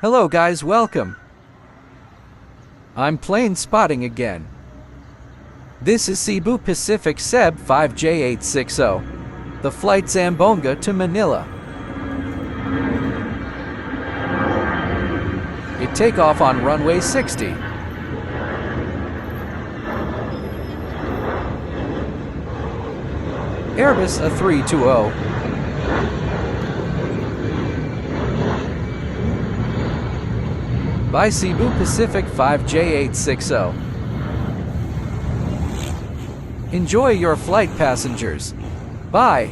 Hello guys, welcome. I'm plane spotting again. This is Cebu Pacific CEB860, the flight Zamboanga to Manila. It take off on runway 60. Airbus A320. By Cebu Pacific CEB860. Enjoy your flight, passengers. Bye.